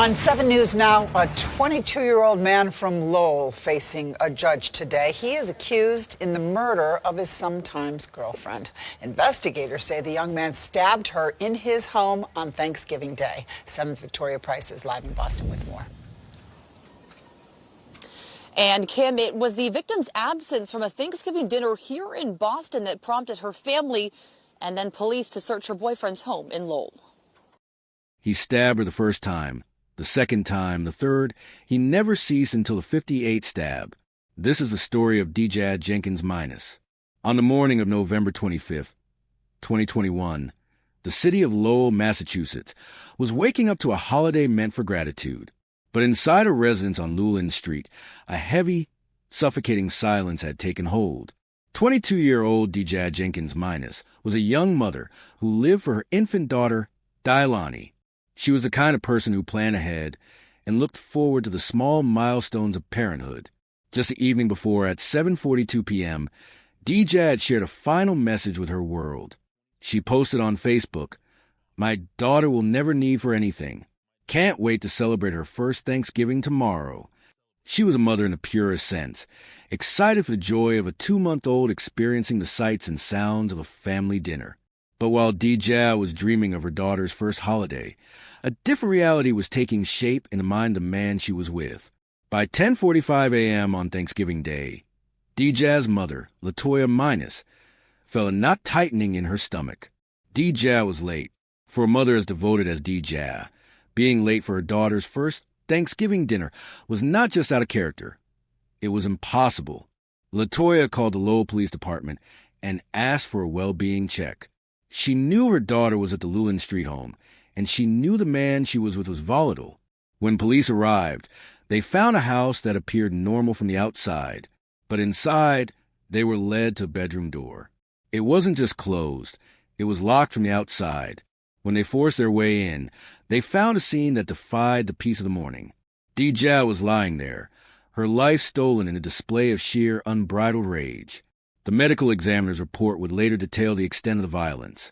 On 7 News Now, a 22-year-old man from Lowell facing a judge today. He is accused in the murder of his sometimes girlfriend. Investigators say the young man stabbed her in his home on Thanksgiving Day. 7's Victoria Price is live in Boston with more. And Kim, it was the victim's absence from a Thanksgiving dinner here in Boston that prompted her family and then police to search her boyfriend's home in Lowell. He stabbed her the first time, the second time, the third. He never ceased until the 58th stab. This is the story of Dijad Jenkins Minus. On the morning of November 25th, 2021, the city of Lowell, Massachusetts, was waking up to a holiday meant for gratitude. But inside a residence on Llewellyn Street, a heavy, suffocating silence had taken hold. 22-year-old Dijad Jenkins Minus was a young mother who lived for her infant daughter, Dailani. She was the kind of person who planned ahead and looked forward to the small milestones of parenthood. Just the evening before, at 7:42 p.m., Dijad shared a final message with her world. She posted on Facebook, "My daughter will never need for anything. Can't wait to celebrate her first Thanksgiving tomorrow." She was a mother in the purest sense, excited for the joy of a 2-month-old experiencing the sights and sounds of a family dinner. But while Dijad was dreaming of her daughter's first holiday, a different reality was taking shape in the mind of the man she was with. By 10:45 a.m. on Thanksgiving Day, Dijad's mother, Latoya Minus, felt a knot tightening in her stomach. Dijad was late. For a mother as devoted as Dijad, being late for her daughter's first Thanksgiving dinner was not just out of character. It was impossible. Latoya called the Lowell Police Department and asked for a well-being check. She knew her daughter was at the Llewellyn Street home, and she knew the man she was with was volatile. When police arrived, they found a house that appeared normal from the outside, but inside, they were led to a bedroom door. It wasn't just closed, it was locked from the outside. When they forced their way in, they found a scene that defied the peace of the morning. Dijad was lying there, her life stolen in a display of sheer, unbridled rage. The medical examiner's report would later detail the extent of the violence.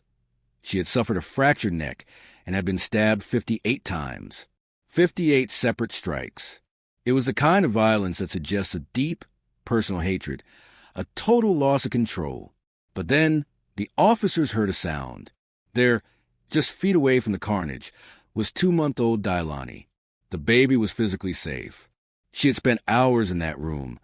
She had suffered a fractured neck and had been stabbed 58 times. 58 separate strikes. It was the kind of violence that suggests a deep, personal hatred, a total loss of control. But then, the officers heard a sound. There, just feet away from the carnage, was 2-month-old Dailani. The baby was physically safe. She had spent hours in that room,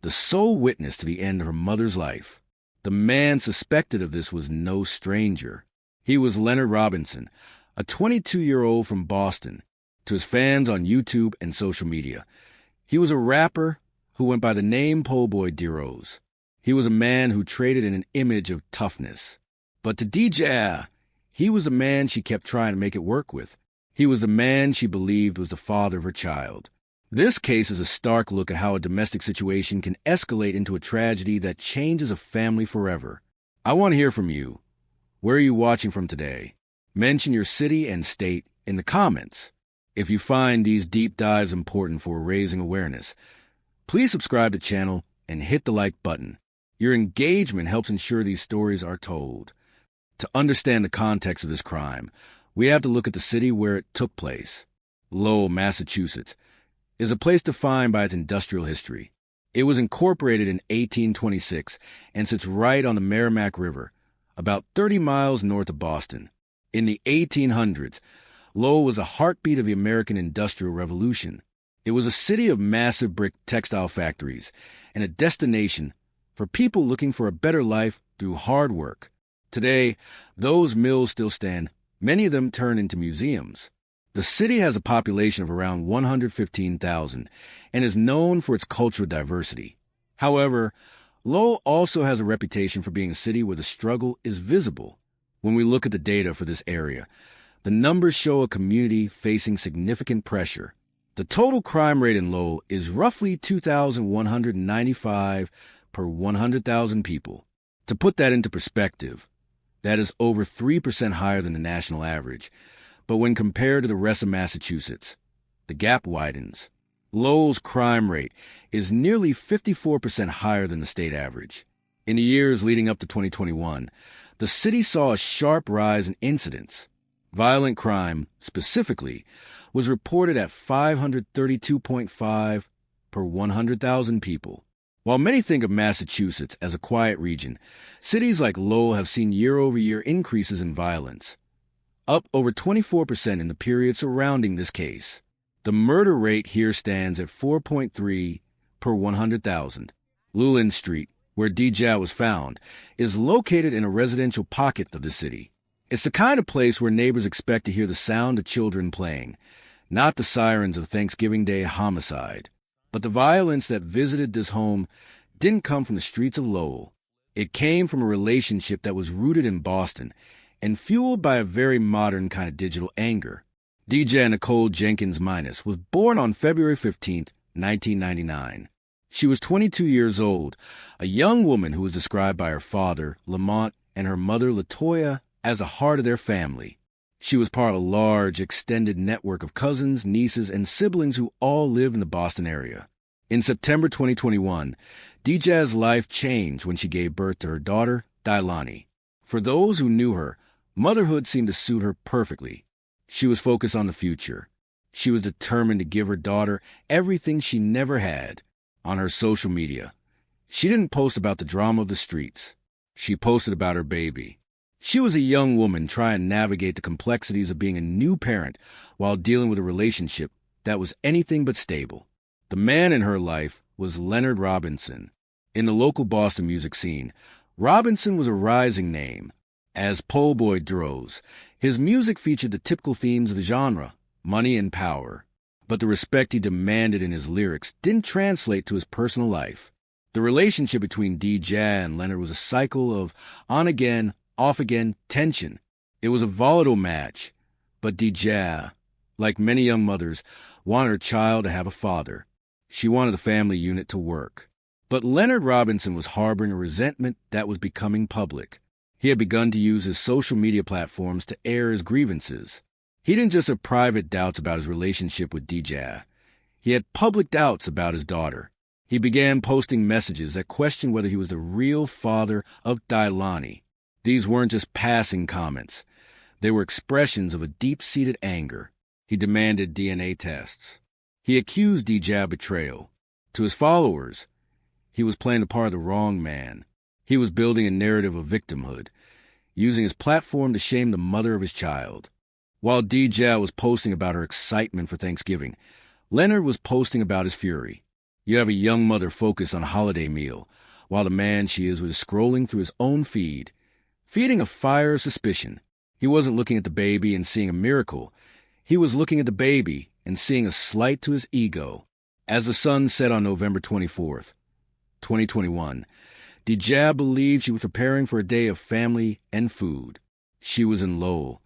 the sole witness to the end of her mother's life. The man suspected of this was no stranger. He was Leonard Robinson, a 22-year-old from Boston. To his fans on YouTube and social media, he was a rapper who went by the name Po' Boy Deros. He was a man who traded in an image of toughness. But to Dijad, he was the man she kept trying to make it work with. He was the man she believed was the father of her child. This case is a stark look at how a domestic situation can escalate into a tragedy that changes a family forever. I want to hear from you. Where are you watching from today? Mention your city and state in the comments. If you find these deep dives important for raising awareness, please subscribe to the channel and hit the like button. Your engagement helps ensure these stories are told. To understand the context of this crime, we have to look at the city where it took place. Lowell, Massachusetts, is a place defined by its industrial history. It was incorporated in 1826 and sits right on the Merrimack River, about 30 miles north of Boston. In the 1800s, Lowell was a heartbeat of the American Industrial Revolution. It was a city of massive brick textile factories and a destination for people looking for a better life through hard work. Today, those mills still stand, many of them turned into museums. The city has a population of around 115,000 and is known for its cultural diversity. However, Lowell also has a reputation for being a city where the struggle is visible. When we look at the data for this area, the numbers show a community facing significant pressure. The total crime rate in Lowell is roughly 2,195 per 100,000 people. To put that into perspective, that is over 3% higher than the national average. But when compared to the rest of Massachusetts, the gap widens. Lowell's crime rate is nearly 54% higher than the state average. In the years leading up to 2021, the city saw a sharp rise in incidents. Violent crime, specifically, was reported at 532.5 per 100,000 people. While many think of Massachusetts as a quiet region, cities like Lowell have seen year-over-year increases in violence, up over 24% in the period surrounding this case. The murder rate here stands at 4.3 per 100,000. Llewellyn Street, where DJ was found, is located in a residential pocket of the city. It's the kind of place where neighbors expect to hear the sound of children playing, not the sirens of Thanksgiving Day homicide. But the violence that visited this home didn't come from the streets of Lowell. It came from a relationship that was rooted in Boston and fueled by a very modern kind of digital anger. DJ Nicole Jenkins Minus was born on February 15, 1999. She was 22 years old, a young woman who was described by her father, Lamont, and her mother, Latoya, as the heart of their family. She was part of a large, extended network of cousins, nieces, and siblings who all live in the Boston area. In September 2021, DJ's life changed when she gave birth to her daughter, Dailani. For those who knew her, motherhood seemed to suit her perfectly. She was focused on the future. She was determined to give her daughter everything she never had. On her social media, she didn't post about the drama of the streets. She posted about her baby. She was a young woman trying to navigate the complexities of being a new parent while dealing with a relationship that was anything but stable. The man in her life was Leonard Robinson. In the local Boston music scene, Robinson was a rising name. As po' boy Droz, his music featured the typical themes of the genre, money and power. But the respect he demanded in his lyrics didn't translate to his personal life. The relationship between DJ and Leonard was a cycle of on-again, off-again tension. It was a volatile match, but DJ, like many young mothers, wanted her child to have a father. She wanted the family unit to work. But Leonard Robinson was harboring a resentment that was becoming public. He had begun to use his social media platforms to air his grievances. He didn't just have private doubts about his relationship with DJ. He had public doubts about his daughter. He began posting messages that questioned whether he was the real father of Dailani. These weren't just passing comments. They were expressions of a deep-seated anger. He demanded DNA tests. He accused DJ of betrayal. To his followers, he was playing the part of the wrong man. He was building a narrative of victimhood, using his platform to shame the mother of his child. While DJ was posting about her excitement for Thanksgiving, Leonard was posting about his fury. You have a young mother focused on a holiday meal, while the man she is was scrolling through his own feed, feeding a fire of suspicion. He wasn't looking at the baby and seeing a miracle. He was looking at the baby and seeing a slight to his ego. As the sun set on November 24th, 2021, DJ believed she was preparing for a day of family and food. She was in Lowell,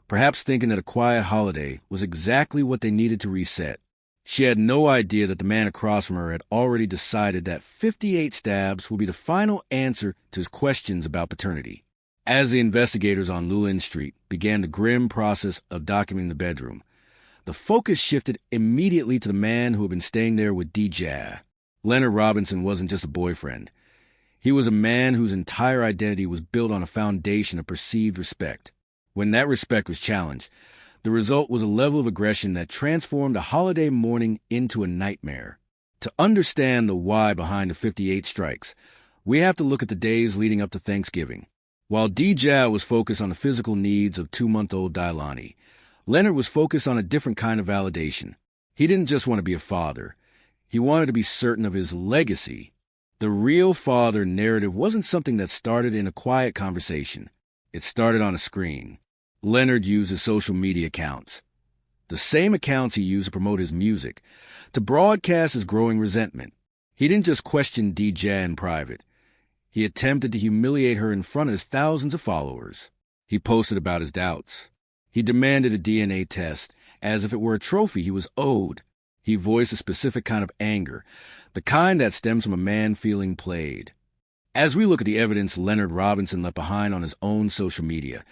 perhaps thinking that a quiet holiday was exactly what they needed to reset. She had no idea that the man across from her had already decided that 58 stabs would be the final answer to his questions about paternity. As the investigators on Llewellyn Street began the grim process of documenting the bedroom, the focus shifted immediately to the man who had been staying there with DJ. Leonard Robinson wasn't just a boyfriend. He was a man whose entire identity was built on a foundation of perceived respect. When that respect was challenged, the result was a level of aggression that transformed a holiday morning into a nightmare. To understand the why behind the 58 strikes, we have to look at the days leading up to Thanksgiving. While DJ was focused on the physical needs of 2-month-old Dailani, Leonard was focused on a different kind of validation. He didn't just want to be a father. He wanted to be certain of his legacy. The real father narrative wasn't something that started in a quiet conversation. It started on a screen. Leonard used his social media accounts, the same accounts he used to promote his music, to broadcast his growing resentment. He didn't just question DJ in private. He attempted to humiliate her in front of his thousands of followers. He posted about his doubts. He demanded a DNA test, as if it were a trophy he was owed. He voiced a specific kind of anger, the kind that stems from a man feeling played. As we look at the evidence Leonard Robinson left behind on his own social media,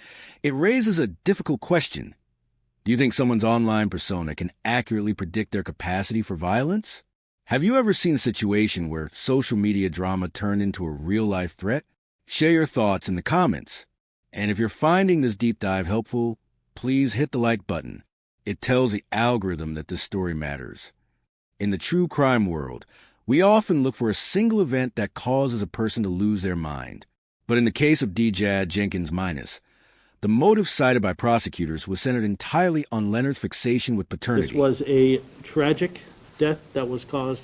it raises a difficult question. Do you think someone's online persona can accurately predict their capacity for violence? Have you ever seen a situation where social media drama turned into a real-life threat? Share your thoughts in the comments. And if you're finding this deep dive helpful, please hit the like button. It tells the algorithm that this story matters. In the true crime world, we often look for a single event that causes a person to lose their mind. But in the case of D.J. Jenkins Minus, the motive cited by prosecutors was centered entirely on Leonard's fixation with paternity. This was a tragic death that was caused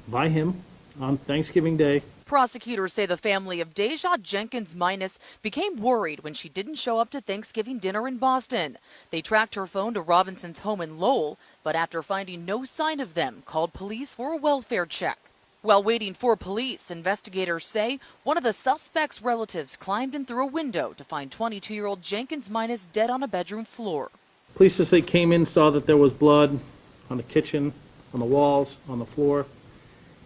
by him on Thanksgiving Day. Prosecutors say the family of Deja Jenkins Minus became worried when she didn't show up to Thanksgiving dinner in Boston. They tracked her phone to Robinson's home in Lowell, but after finding no sign of them, called police for a welfare check. While waiting for police, investigators say one of the suspect's relatives climbed in through a window to find 22-year-old Jenkins Minus dead on a bedroom floor. Police, as they came in, saw that there was blood on the kitchen, on the walls, on the floor,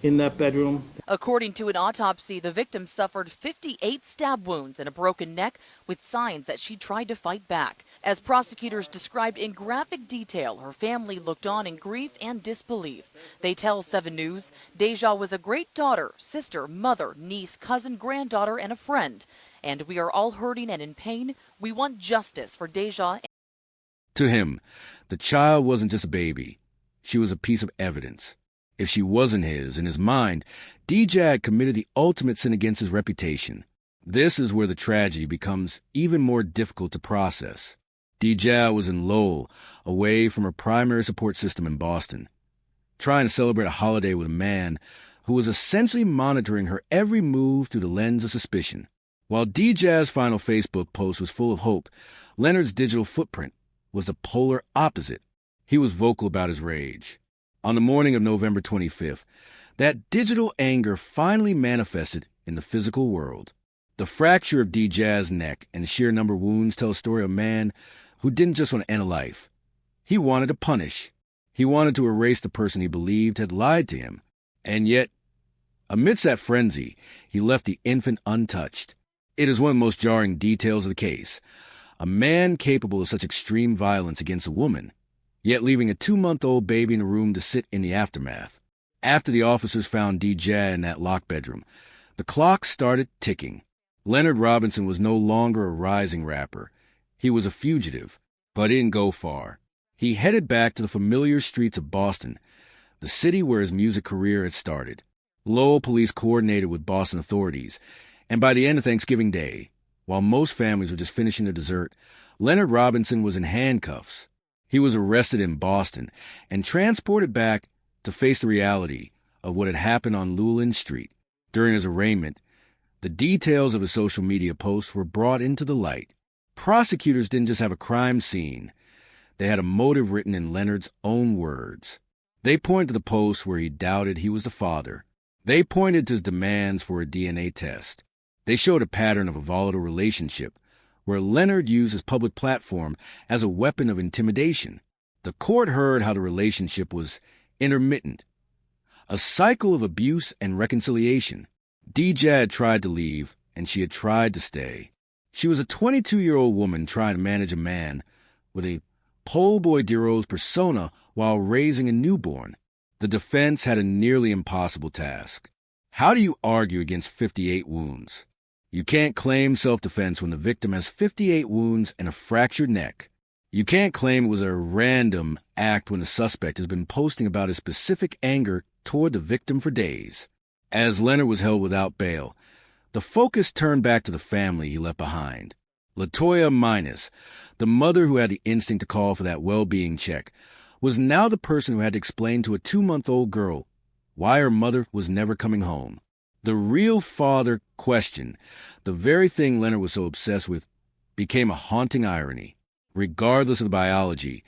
in that bedroom. According to an autopsy, the victim suffered 58 stab wounds and a broken neck with signs that she tried to fight back. As prosecutors described in graphic detail, her family looked on in grief and disbelief. They tell 7 News, Deja was a great daughter, sister, mother, niece, cousin, granddaughter, and a friend. And we are all hurting and in pain. We want justice for Deja. To him, the child wasn't just a baby. She was a piece of evidence. If she wasn't his, in his mind, DJ had committed the ultimate sin against his reputation. This is where the tragedy becomes even more difficult to process. DJ was in Lowell, away from her primary support system in Boston, trying to celebrate a holiday with a man who was essentially monitoring her every move through the lens of suspicion. While DJ's final Facebook post was full of hope, Leonard's digital footprint was the polar opposite. He was vocal about his rage. On the morning of November 25th, that digital anger finally manifested in the physical world. The fracture of DJ's neck and the sheer number of wounds tell a story of a man who didn't just want to end a life. He wanted to punish. He wanted to erase the person he believed had lied to him. And yet, amidst that frenzy, he left the infant untouched. It is one of the most jarring details of the case. A man capable of such extreme violence against a woman, yet leaving a 2-month-old baby in a room to sit in the aftermath. After the officers found DJ in that locked bedroom, the clock started ticking. Leonard Robinson was no longer a rising rapper. He was a fugitive, but he didn't go far. He headed back to the familiar streets of Boston, the city where his music career had started. Lowell police coordinated with Boston authorities, and by the end of Thanksgiving Day, while most families were just finishing their dessert, Leonard Robinson was in handcuffs. He was arrested in Boston and transported back to face the reality of what had happened on Llewellyn Street. During his arraignment, the details of his social media posts were brought into the light. Prosecutors didn't just have a crime scene. They had a motive written in Leonard's own words. They pointed to the posts where he doubted he was the father. They pointed to his demands for a DNA test. They showed a pattern of a volatile relationship where Leonard used his public platform as a weapon of intimidation. The court heard how the relationship was intermittent, a cycle of abuse and reconciliation. DJ had tried to leave, and she had tried to stay. She was a 22-year-old woman trying to manage a man with a pole boy Diros persona while raising a newborn. The defense had a nearly impossible task. How do you argue against 58 wounds? You can't claim self-defense when the victim has 58 wounds and a fractured neck. You can't claim it was a random act when the suspect has been posting about his specific anger toward the victim for days. As Leonard was held without bail, the focus turned back to the family he left behind. LaToya Minus, the mother who had the instinct to call for that well-being check, was now the person who had to explain to a 2-month-old girl why her mother was never coming home. The real father question, the very thing Leonard was so obsessed with, became a haunting irony. Regardless of the biology,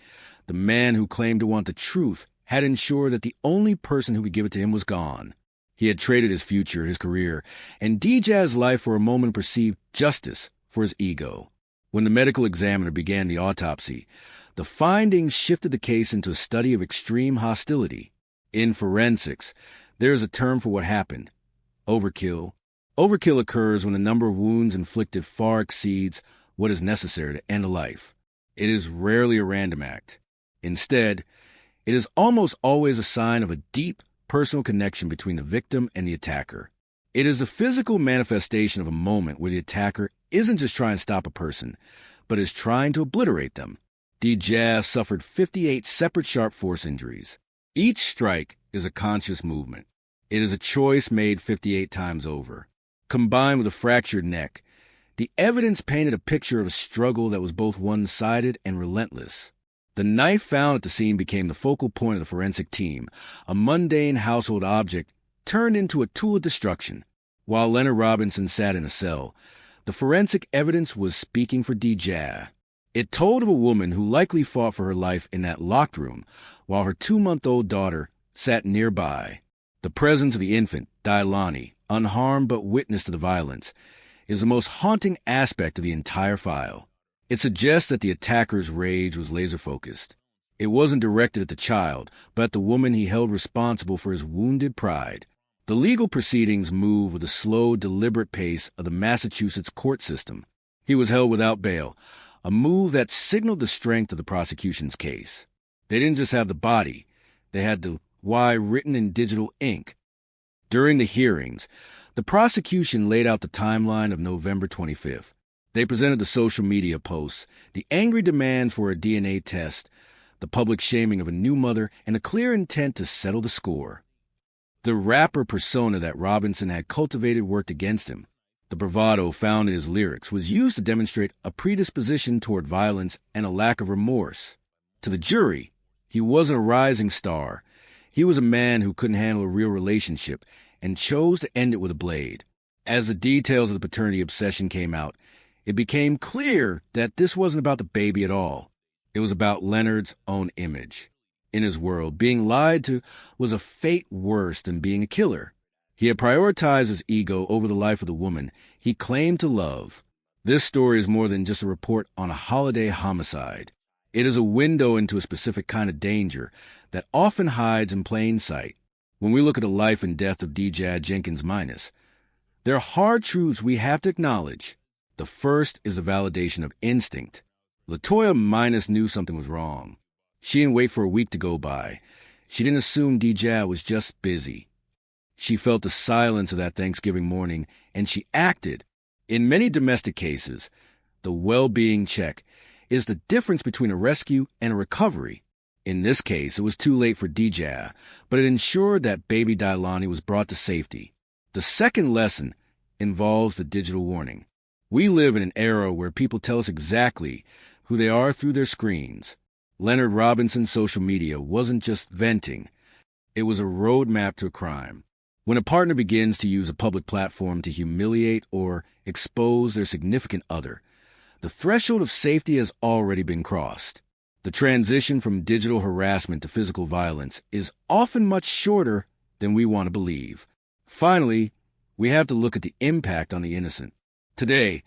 the man who claimed to want the truth had ensured that the only person who could give it to him was gone. He had traded his future, his career, and DJ's life for a moment perceived justice for his ego. When the medical examiner began the autopsy, the findings shifted the case into a study of extreme hostility. In forensics, there is a term for what happened: overkill. Overkill occurs when the number of wounds inflicted far exceeds what is necessary to end a life. It is rarely a random act. Instead, it is almost always a sign of a deep personal connection between the victim and the attacker. It is a physical manifestation of a moment where the attacker isn't just trying to stop a person, but is trying to obliterate them. Jazz suffered 58 separate sharp force injuries. Each strike is a conscious movement. It is a choice made 58 times over. Combined with a fractured neck, the evidence painted a picture of a struggle that was both one-sided and relentless. The knife found at the scene became the focal point of the forensic team, a mundane household object turned into a tool of destruction. While Leonard Robinson sat in a cell, the forensic evidence was speaking for Jazz. It told of a woman who likely fought for her life in that locked room, while her 2-month-old daughter sat nearby. The presence of the infant, Dailani, unharmed but witness to the violence, is the most haunting aspect of the entire file. It suggests that the attacker's rage was laser-focused. It wasn't directed at the child, but at the woman he held responsible for his wounded pride. The legal proceedings move with the slow, deliberate pace of the Massachusetts court system. He was held without bail, a move that signaled the strength of the prosecution's case. They didn't just have the body, they had the why written in digital ink. During the hearings, the prosecution laid out the timeline of November 25th. They presented the social media posts, the angry demands for a DNA test, the public shaming of a new mother, and a clear intent to settle the score. The rapper persona that Robinson had cultivated worked against him. The bravado found in his lyrics was used to demonstrate a predisposition toward violence and a lack of remorse. To the jury, he wasn't a rising star. He was a man who couldn't handle a real relationship and chose to end it with a blade. As the details of the paternity obsession came out, it became clear that this wasn't about the baby at all. It was about Leonard's own image. In his world, being lied to was a fate worse than being a killer. He had prioritized his ego over the life of the woman he claimed to love. This story is more than just a report on a holiday homicide. It is a window into a specific kind of danger that often hides in plain sight. When we look at the life and death of Jazz Jenkins Minus, there are hard truths we have to acknowledge. The first is the validation of instinct. LaToya Minus knew something was wrong. She didn't wait for a week to go by. She didn't assume Jazz was just busy. She felt the silence of that Thanksgiving morning, and she acted. In many domestic cases, the well-being check is the difference between a rescue and a recovery. In this case, it was too late for Jazz, but it ensured that baby Dailani was brought to safety. The second lesson involves the digital warning. We live in an era where people tell us exactly who they are through their screens. Leonard Robinson's social media wasn't just venting. It was a roadmap to a crime. When a partner begins to use a public platform to humiliate or expose their significant other, the threshold of safety has already been crossed. The transition from digital harassment to physical violence is often much shorter than we want to believe. Finally, we have to look at the impact on the innocent. Today,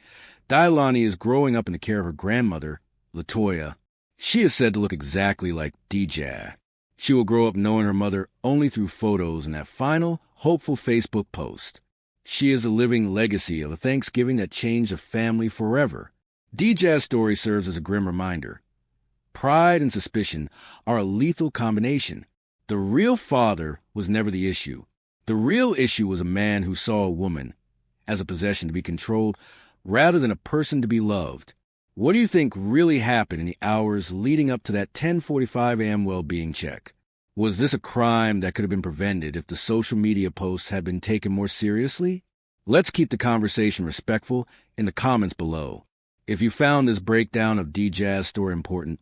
Dailani is growing up in the care of her grandmother, LaToya. She is said to look exactly like Jazz. She will grow up knowing her mother only through photos and that final, hopeful Facebook post. She is a living legacy of a Thanksgiving that changed a family forever. Jazz's story serves as a grim reminder. Pride and suspicion are a lethal combination. The real father was never the issue. The real issue was a man who saw a woman as a possession to be controlled rather than a person to be loved. What do you think really happened in the hours leading up to that 10:45 a.m. well-being check? Was this a crime that could have been prevented if the social media posts had been taken more seriously? Let's keep the conversation respectful in the comments below. If you found this breakdown of Jazz's story important,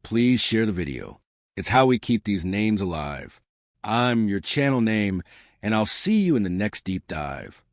please share the video. It's how we keep these names alive. I'm your channel name, and I'll see you in the next deep dive.